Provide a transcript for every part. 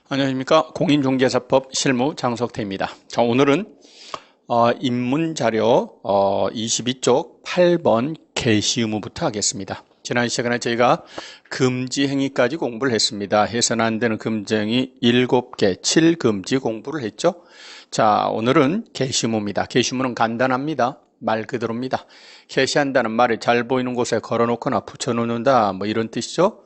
안녕하십니까. 공인중개사법 실무 장석태입니다. 자, 오늘은 입문자료 22쪽 8번 개시 의무부터 하겠습니다. 지난 시간에 저희가 금지행위까지 공부를 했습니다. 해서는 안 되는 금지행위 7개 7금지 공부를 했죠. 자, 오늘은 개시 의무입니다. 개시 의무는 간단합니다. 말 그대로입니다. 개시한다는 말이 잘 보이는 곳에 걸어놓거나 붙여놓는다 뭐 이런 뜻이죠.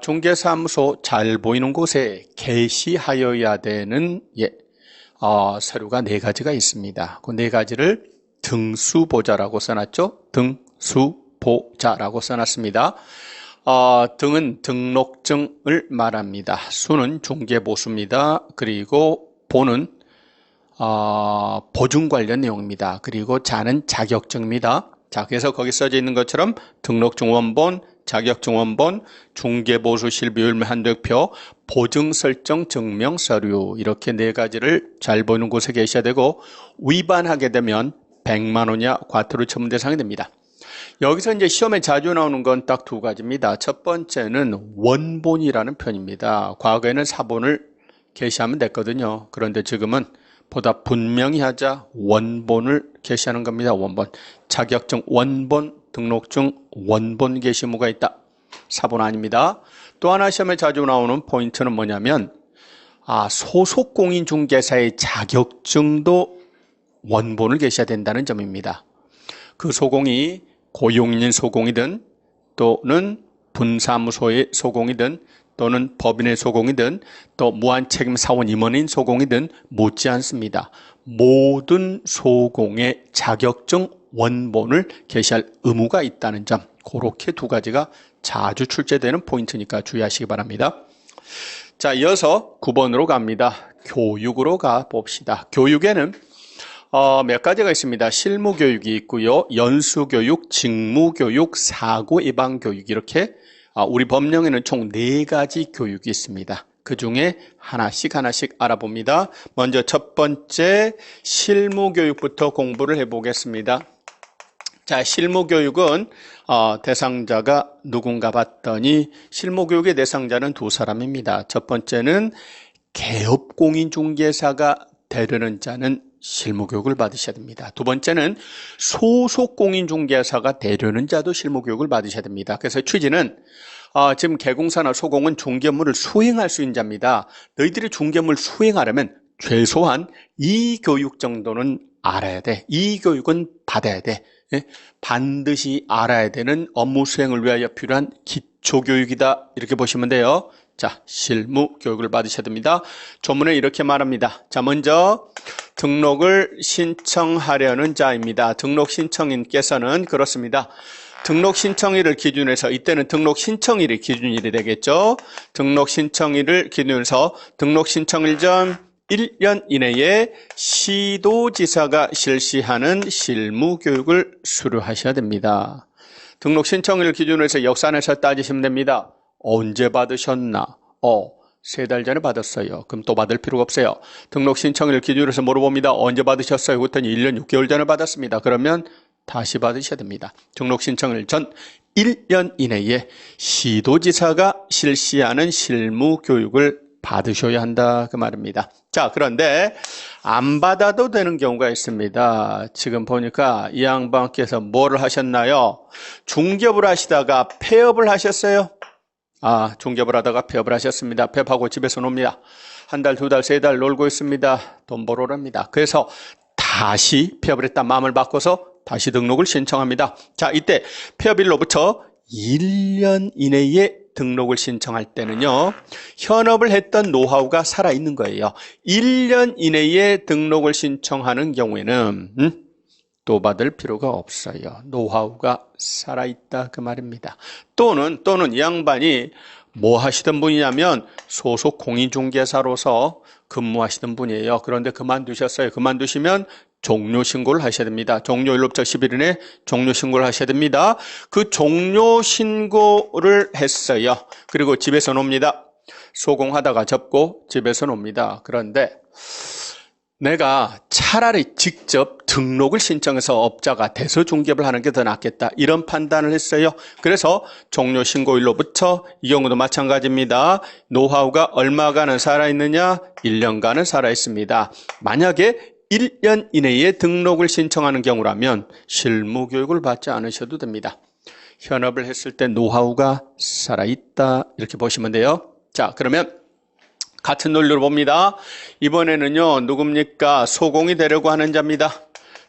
중개사무소 잘 보이는 곳에 게시하여야 되는 서류가 4가지가 있습니다. 그 4가지를 등수보자라고 써놨죠. 등수보자라고 써놨습니다. 등은 등록증을 말합니다. 수는 중개보수입니다. 그리고 보는 보증 관련 내용입니다. 그리고 자는 자격증입니다. 자, 그래서 거기 써져 있는 것처럼 등록증 원본, 자격증 원본, 중개보수 실비율 한도표, 보증 설정 증명 서류 이렇게 4가지를 잘 보이는 곳에 계셔야 되고 위반하게 되면 100만 원이야 과태료 처분 대상이 됩니다. 여기서 이제 시험에 자주 나오는 건 딱 2가지입니다. 첫 번째는 원본이라는 표현입니다. 과거에는 사본을 게시하면 됐거든요. 그런데 지금은 보다 분명히 하자 원본을 게시하는 겁니다. 원본. 자격증 원본, 등록증 원본 게시 의무가 있다. 사본 아닙니다. 또 하나 시험에 자주 나오는 포인트는 뭐냐면 소속 공인중개사의 자격증도 원본을 게시해야 된다는 점입니다. 그 소공이 고용인 소공이든 또는 분사무소의 소공이든 또는 법인의 소공이든 또 무한책임 사원 임원인 소공이든 묻지 않습니다. 모든 소공의 자격증 원본을 게시할 의무가 있다는 점, 그렇게 2가지가 자주 출제되는 포인트니까 주의하시기 바랍니다. 자, 이어서 9번으로 갑니다. 교육으로 가봅시다. 교육에는 몇 가지가 있습니다. 실무교육이 있고요. 연수교육, 직무교육, 사고예방교육 이렇게 우리 법령에는 총 4가지 교육이 있습니다. 그 중에 하나씩 알아봅니다. 먼저 첫 번째 실무교육부터 공부를 해보겠습니다. 자, 실무교육은 대상자가 누군가 봤더니 실무교육의 대상자는 2사람입니다. 첫 번째는 개업공인중개사가 되려는 자는 실무교육을 받으셔야 됩니다. 두 번째는 소속공인중개사가 되려는 자도 실무교육을 받으셔야 됩니다. 그래서 취지는 지금 개공사나 소공은 중개업무를 수행할 수 있는 자입니다. 너희들이 중개업무를 수행하려면 최소한 이 교육 정도는 알아야 돼. 이 교육은 받아야 돼. 반드시 알아야 되는 업무 수행을 위하여 필요한 기초교육이다. 이렇게 보시면 돼요. 자, 실무교육을 받으셔야 됩니다. 조문에 이렇게 말합니다. 자, 먼저 등록을 신청하려는 자입니다. 등록 신청인께서는 그렇습니다. 등록 신청일을 기준으로 해서 이때는 등록 신청일이 기준일이 되겠죠. 등록 신청일을 기준으로 해서 등록 신청일 전 1년 이내에 시도지사가 실시하는 실무교육을 수료하셔야 됩니다. 등록 신청일을 기준으로 해서 역산해서 따지시면 됩니다. 언제 받으셨나? 3달 전에 받았어요. 그럼 또 받을 필요가 없어요. 등록 신청일을 기준으로 해서 물어봅니다. 언제 받으셨어요? 그랬더니 1년 6개월 전에 받았습니다. 그러면 다시 받으셔야 됩니다. 등록 신청일 전 1년 이내에 시도지사가 실시하는 실무교육을 받으셔야 한다 그 말입니다. 자, 그런데 안 받아도 되는 경우가 있습니다. 지금 보니까 이 양반께서 뭐를 하셨나요? 중개업을 하시다가 폐업을 하셨어요. 중개업을 하다가 폐업을 하셨습니다. 폐업하고 집에서 놉니다. 1달, 2달, 3달 놀고 있습니다. 돈 벌어랍니다. 그래서 다시 폐업을 했다 마음을 바꿔서 다시 등록을 신청합니다. 자, 이때 폐업일로부터 1년 이내에 등록을 신청할 때는요, 현업을 했던 노하우가 살아있는 거예요. 1년 이내에 등록을 신청하는 경우에는 또 받을 필요가 없어요. 노하우가 살아있다 그 말입니다. 또는 이 양반이 뭐 하시던 분이냐면 소속 공인중개사로서 근무하시던 분이에요. 그런데 그만두셨어요. 그만두시면 종료신고를 하셔야 됩니다. 종료일로부터 10일 이내 종료신고를 하셔야 됩니다. 그 종료신고를 했어요. 그리고 집에서 놉니다. 소공하다가 접고 집에서 놉니다. 그런데 내가 차라리 직접 등록을 신청해서 업자가 대서중개업을 하는 게 더 낫겠다. 이런 판단을 했어요. 그래서 종료신고일로부터 이 경우도 마찬가지입니다. 노하우가 얼마간은 살아있느냐? 1년간은 살아있습니다. 만약에 1년 이내에 등록을 신청하는 경우라면 실무교육을 받지 않으셔도 됩니다. 현업을 했을 때 노하우가 살아있다. 이렇게 보시면 돼요. 자, 그러면 같은 논리로 봅니다. 이번에는요, 누굽니까? 소공이 되려고 하는 자입니다.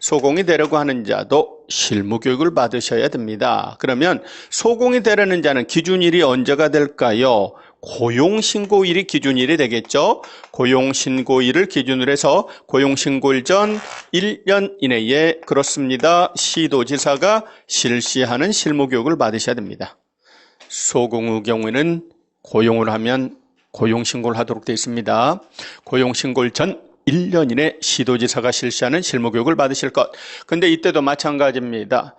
소공이 되려고 하는 자도 실무교육을 받으셔야 됩니다. 그러면 소공이 되려는 자는 기준일이 언제가 될까요? 고용신고일이 기준일이 되겠죠. 고용신고일을 기준으로 해서 고용신고일 전 1년 이내에 그렇습니다. 시도지사가 실시하는 실무교육을 받으셔야 됩니다. 소공의 경우에는 고용을 하면 고용신고를 하도록 되어 있습니다. 고용신고일 전 1년 이내 시도지사가 실시하는 실무교육을 받으실 것. 근데 이때도 마찬가지입니다.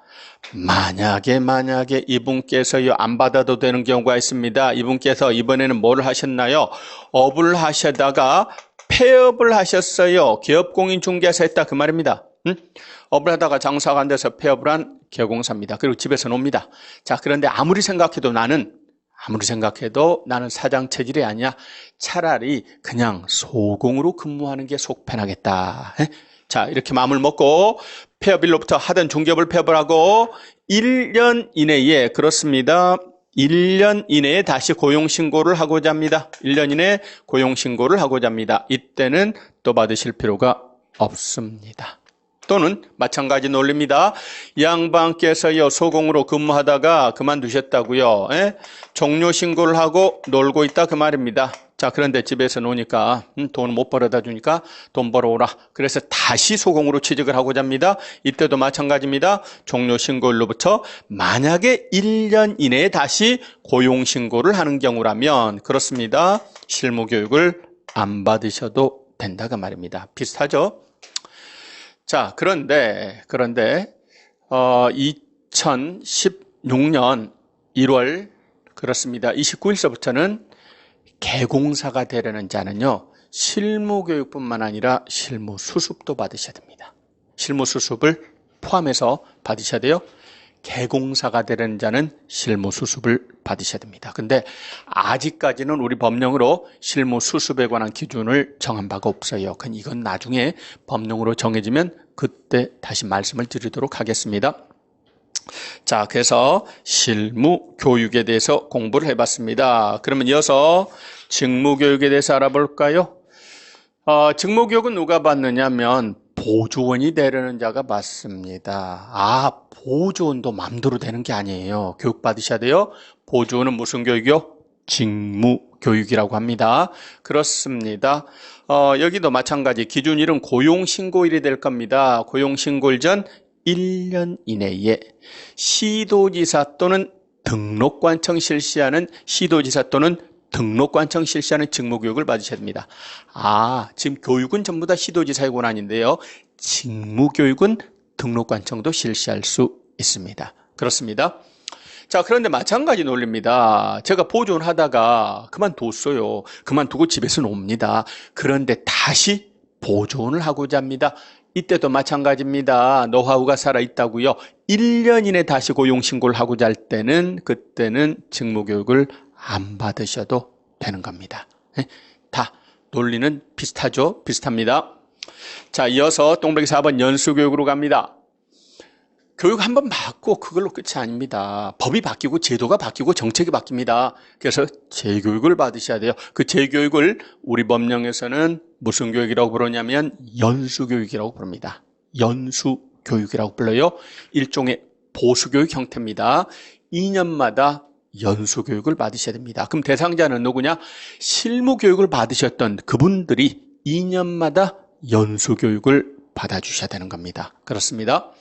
만약에 이분께서요 안 받아도 되는 경우가 있습니다. 이분께서 이번에는 뭘 하셨나요? 업을 하시다가 폐업을 하셨어요. 기업공인중개사 했다 그 말입니다. 업을 하다가 장사가 안 돼서 폐업을 한 개공사입니다. 그리고 집에서 놉니다. 자, 그런데 아무리 생각해도 나는 사장 체질이 아니야. 차라리 그냥 소공으로 근무하는 게 속 편하겠다. 자, 이렇게 마음을 먹고 폐업일로부터 하던 중개업을 폐업을 하고 1년 이내에 그렇습니다. 1년 이내에 다시 고용신고를 하고자 합니다. 1년 이내에 고용신고를 하고자 합니다. 이때는 또 받으실 필요가 없습니다. 또는 마찬가지 논리입니다. 양반께서요 소공으로 근무하다가 그만두셨다고요. 종료신고를 하고 놀고 있다 그 말입니다. 자, 그런데 집에서 노니까 돈 못 벌어다 주니까 돈 벌어오라. 그래서 다시 소공으로 취직을 하고자 합니다. 이때도 마찬가지입니다. 종료신고일로부터 만약에 1년 이내에 다시 고용신고를 하는 경우라면 그렇습니다. 실무교육을 안 받으셔도 된다 그 말입니다. 비슷하죠? 자, 그런데 2016년 1월 그렇습니다. 29일서부터는 개공사가 되려는 자는요. 실무교육뿐만 아니라 실무수습도 받으셔야 됩니다. 실무수습을 포함해서 받으셔야 돼요. 개공사가 되려는 자는 실무수습을 받으셔야 됩니다. 근데 아직까지는 우리 법령으로 실무수습에 관한 기준을 정한 바가 없어요. 이건 나중에 법령으로 정해지면 그때 다시 말씀을 드리도록 하겠습니다. 자, 그래서 실무교육에 대해서 공부를 해봤습니다. 그러면 이어서 직무교육에 대해서 알아볼까요? 직무교육은 누가 받느냐면 보조원이 되려는 자가 받습니다. 보조원도 마음대로 되는 게 아니에요. 교육 받으셔야 돼요. 보조원은 무슨 교육이요? 직무교육이라고 합니다. 그렇습니다. 여기도 마찬가지 기준일은 고용신고일이 될 겁니다. 고용신고일 전 1년 이내에 시도지사 또는 등록관청 실시하는 직무교육을 받으셔야 됩니다. 지금 교육은 전부 다 시도지사의 권한인데요. 직무교육은 등록관청도 실시할 수 있습니다. 그렇습니다. 자, 그런데 마찬가지 논리입니다. 제가 보존 하다가 그만뒀어요. 그만두고 집에서 놉니다. 그런데 다시 보존을 하고자 합니다. 이때도 마찬가지입니다. 노하우가 살아있다고요. 1년 이내 다시 고용신고를 하고자 할 때는 그때는 직무교육을 안 받으셔도 되는 겁니다. 다 논리는 비슷하죠? 비슷합니다. 자, 이어서 동백이 4번 연수교육으로 갑니다. 교육 한번 받고 그걸로 끝이 아닙니다. 법이 바뀌고 제도가 바뀌고 정책이 바뀝니다. 그래서 재교육을 받으셔야 돼요. 그 재교육을 우리 법령에서는 무슨 교육이라고 부르냐면 연수교육이라고 부릅니다. 연수교육이라고 불러요. 일종의 보수교육 형태입니다. 2년마다 연수교육을 받으셔야 됩니다. 그럼 대상자는 누구냐? 실무교육을 받으셨던 그분들이 2년마다 연수교육을 받아주셔야 되는 겁니다. 그렇습니다.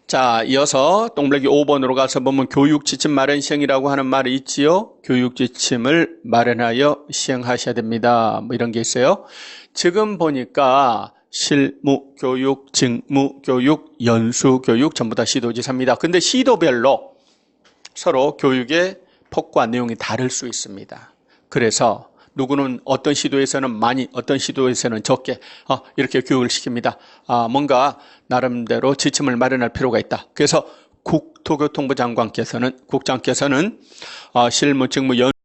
자, 이어서 동블랙이 5번으로 가서 보면 교육지침 마련 시행이라고 하는 말이 있지요. 교육지침을 마련하여 시행하셔야 됩니다. 이런 게 있어요. 지금 보니까 실무교육, 직무교육, 연수교육 전부 다 시도지사입니다. 근데 시도별로 서로 교육의 폭과 내용이 다를 수 있습니다. 그래서 누구는 어떤 시도에서는 많이, 어떤 시도에서는 적게 이렇게 교육을 시킵니다. 뭔가 나름대로 지침을 마련할 필요가 있다. 그래서 국토교통부 장관께서는 국장께서는 실무 직무